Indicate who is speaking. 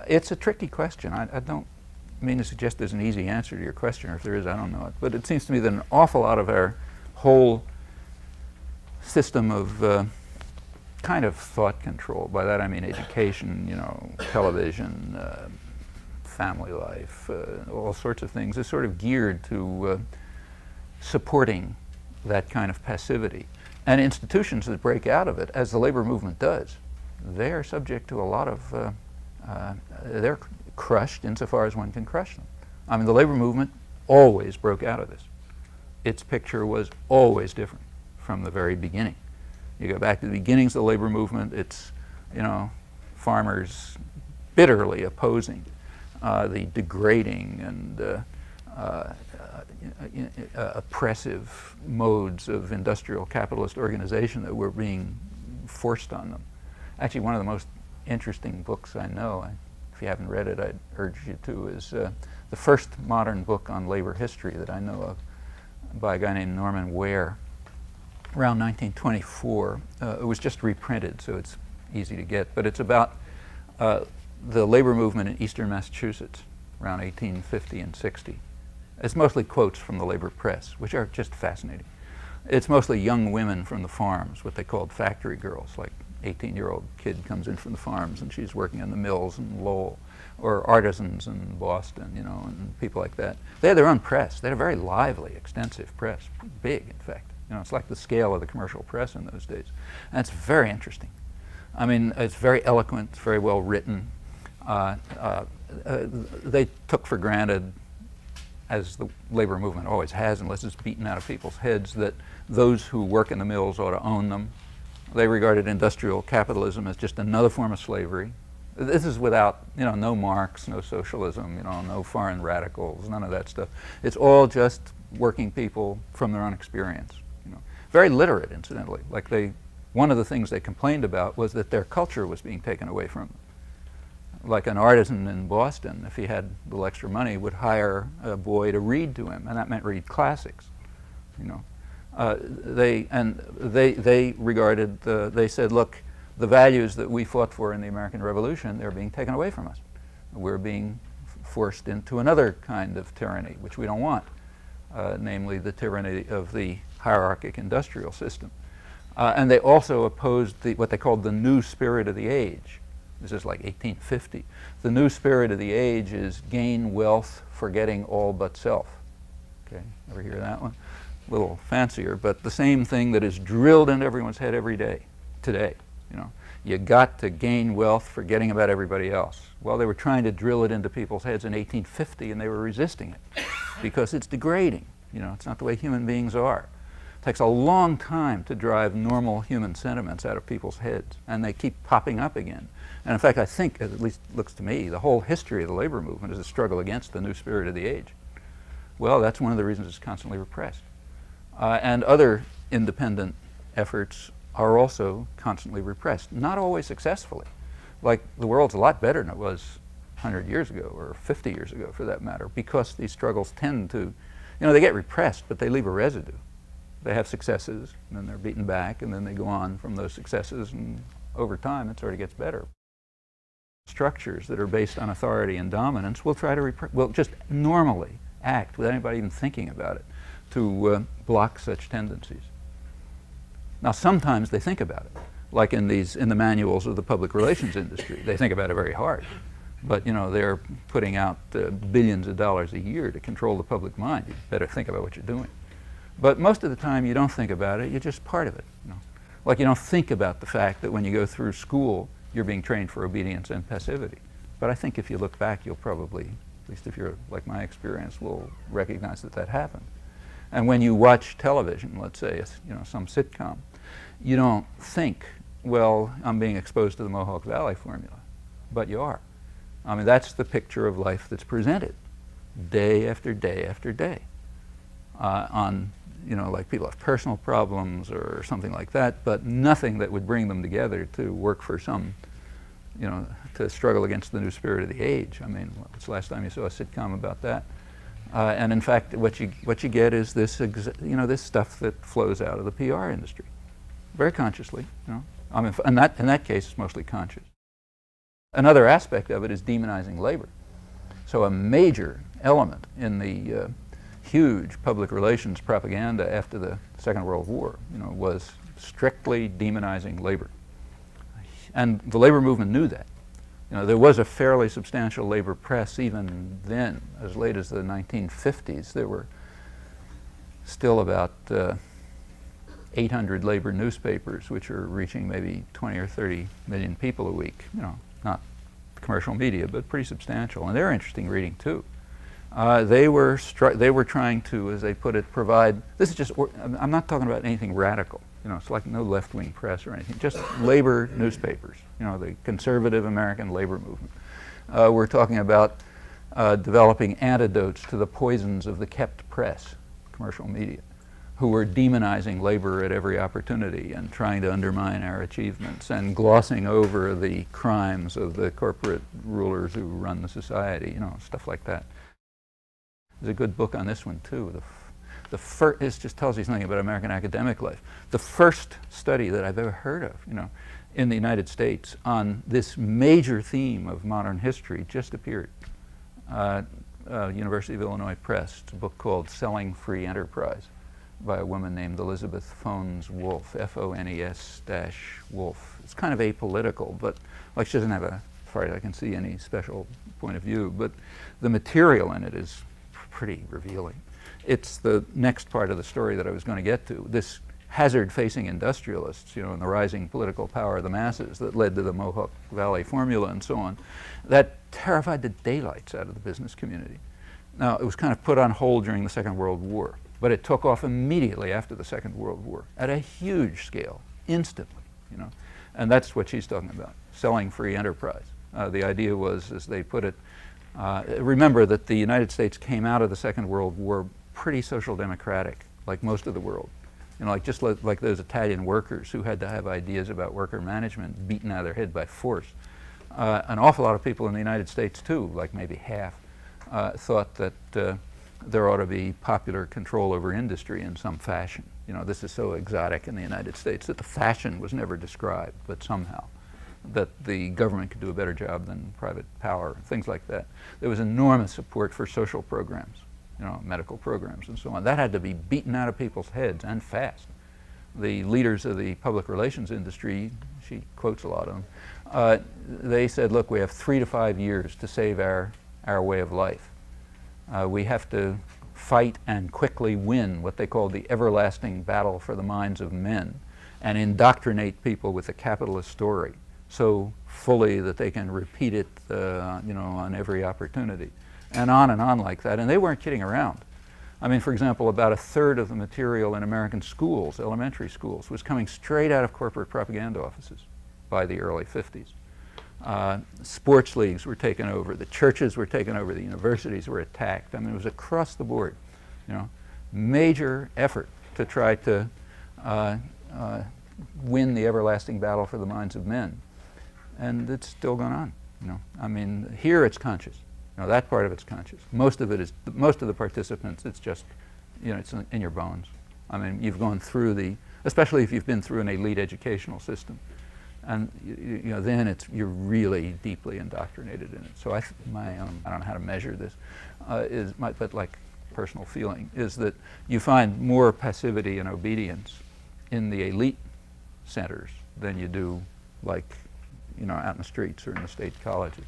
Speaker 1: It's a tricky question. I don't mean to suggest there's an easy answer to your question, or if there is, I don't know it. But it seems to me that an awful lot of our whole system of kind of thought control, by that I mean education, you know, television, family life, all sorts of things, is sort of geared to supporting that kind of passivity. And institutions that break out of it, as the labor movement does, they are subject to a lot of, they're crushed insofar as one can crush them. I mean, the labor movement always broke out of this. Its picture was always different from the very beginning. You go back to the beginnings of the labor movement, it's, you know, farmers bitterly opposing the degrading and oppressive modes of industrial capitalist organization that were being forced on them. Actually, one of the most interesting books I know, if you haven't read it, I'd urge you to, is the first modern book on labor history that I know of, by a guy named Norman Ware, around 1924. It was just reprinted, so it's easy to get, but it's about the labor movement in eastern Massachusetts around 1850 and 60. It's mostly quotes from the labor press, which are just fascinating. It's mostly young women from the farms, what they called factory girls, like 18-year-old kid comes in from the farms and she's working in the mills in Lowell, or artisans in Boston, you know, and people like that. They had their own press. They had a very lively, extensive press, big, in fact. You know, it's like the scale of the commercial press in those days. And it's very interesting. I mean, it's very eloquent, it's very well written. They took for granted, as the labor movement always has, unless it's beaten out of people's heads, that those who work in the mills ought to own them. They regarded industrial capitalism as just another form of slavery. This is without, you know, no Marx, no socialism, you know, no foreign radicals, none of that stuff. It's all just working people from their own experience. You know, very literate, incidentally. Like one of the things they complained about was that their culture was being taken away from them. Like an artisan in Boston, if he had a little extra money, would hire a boy to read to him, and that meant read classics. You know, they regarded they said, look, the values that we fought for in the American Revolution, they're being taken away from us. We're being forced into another kind of tyranny, which we don't want, namely the tyranny of the hierarchic industrial system. And they also opposed what they called the new spirit of the age. This is like 1850. The new spirit of the age is gain wealth, forgetting all but self. Okay, ever hear that one? A little fancier, but the same thing that is drilled into everyone's head every day, today. You know, you got to gain wealth, forgetting about everybody else. Well, they were trying to drill it into people's heads in 1850, and they were resisting it because it's degrading. You know, it's not the way human beings are. It takes a long time to drive normal human sentiments out of people's heads, and they keep popping up again. And in fact, I think, at least it looks to me, the whole history of the labor movement is a struggle against the new spirit of the age. Well, that's one of the reasons it's constantly repressed. And other independent efforts are also constantly repressed, not always successfully. Like, the world's a lot better than it was 100 years ago, or 50 years ago for that matter, because these struggles tend to, you know, they get repressed, but they leave a residue. They have successes, and then they're beaten back, and then they go on from those successes, and over time it sort of gets better. Structures that are based on authority and dominance will just normally act, without anybody even thinking about it, to block such tendencies. Now, sometimes they think about it, like in the manuals of the public relations industry. They think about it very hard, but you know, they're putting out billions of dollars a year to control the public mind. You better think about what you're doing. But most of the time, you don't think about it. You're just part of it. You know? Like, you don't think about the fact that when you go through school, you're being trained for obedience and passivity. But I think if you look back, you'll probably, at least if you're like my experience, will recognize that that happened. And when you watch television, let's say, you know, some sitcom, you don't think, well, I'm being exposed to the Mohawk Valley formula, but you are. I mean, that's the picture of life that's presented day after day after day. On, you know, like people have personal problems or something like that, but nothing that would bring them together to work for some, you know, to struggle against the new spirit of the age. I mean, what's the last time you saw a sitcom about that? And in fact, what you get is this, you know, this stuff that flows out of the PR industry, very consciously. You know, I mean, in that case, it's mostly conscious. Another aspect of it is demonizing labor. So a major element in the huge public relations propaganda after the Second World War, was strictly demonizing labor. And the labor movement knew that. There was a fairly substantial labor press even then. As late as the 1950s, there were still about 800 labor newspapers, which are reaching maybe 20 or 30 million people a week. Not commercial media, but pretty substantial. And they're interesting reading too. They were trying to, as they put it, provide. This is just. I'm not talking about anything radical. It's like no left-wing press or anything. Just labor newspapers. The conservative American labor movement. We're talking about developing antidotes to the poisons of the kept press, commercial media, who were demonizing labor at every opportunity and trying to undermine our achievements and glossing over the crimes of the corporate rulers who run the society. Stuff like that. There's a good book on this one too. This just tells you something about American academic life. The first study that I've ever heard of, in the United States on this major theme of modern history just appeared. University of Illinois Press. It's a book called Selling Free Enterprise by a woman named Elizabeth Fones Wolf, F-O-N-E-S-Wolf. It's kind of apolitical, but she doesn't have, as far as I can see, any special point of view, but the material in it is pretty revealing. It's the next part of the story that I was going to get to. This hazard-facing industrialists, and the rising political power of the masses that led to the Mohawk Valley Formula and so on, that terrified the daylights out of the business community. Now, it was kind of put on hold during the Second World War, but it took off immediately after the Second World War at a huge scale, instantly, And that's what she's talking about, selling free enterprise. The idea was, as they put it, remember that the United States came out of the Second World War pretty social democratic, like most of the world. Just like those Italian workers who had to have ideas about worker management beaten out of their head by force. An awful lot of people in the United States too, like maybe half, thought that there ought to be popular control over industry in some fashion. This is so exotic in the United States that the fashion was never described, but somehow that the government could do a better job than private power, things like that. There was enormous support for social programs, medical programs and so on. That had to be beaten out of people's heads, and fast. The leaders of the public relations industry, she quotes a lot of them, they said, look, we have 3 to 5 years to save our way of life. We have to fight and quickly win what they called the everlasting battle for the minds of men, and indoctrinate people with the capitalist story so fully that they can repeat it on every opportunity, and on like that. And they weren't kidding around. I mean, for example, about a third of the material in American schools, elementary schools, was coming straight out of corporate propaganda offices by the early 50s. Sports leagues were taken over, the churches were taken over, the universities were attacked. I mean, it was across the board, major effort to try to win the everlasting battle for the minds of men. And it's still going on, I mean, here it's conscious. That part of it's conscious. Most of the participants, it's just, it's in your bones. I mean, you've gone through especially if you've been through an elite educational system. And then you're really deeply indoctrinated in it. So I don't know how to measure this, but like personal feeling is that you find more passivity and obedience in the elite centers than you do, like, out in the streets or in the state colleges.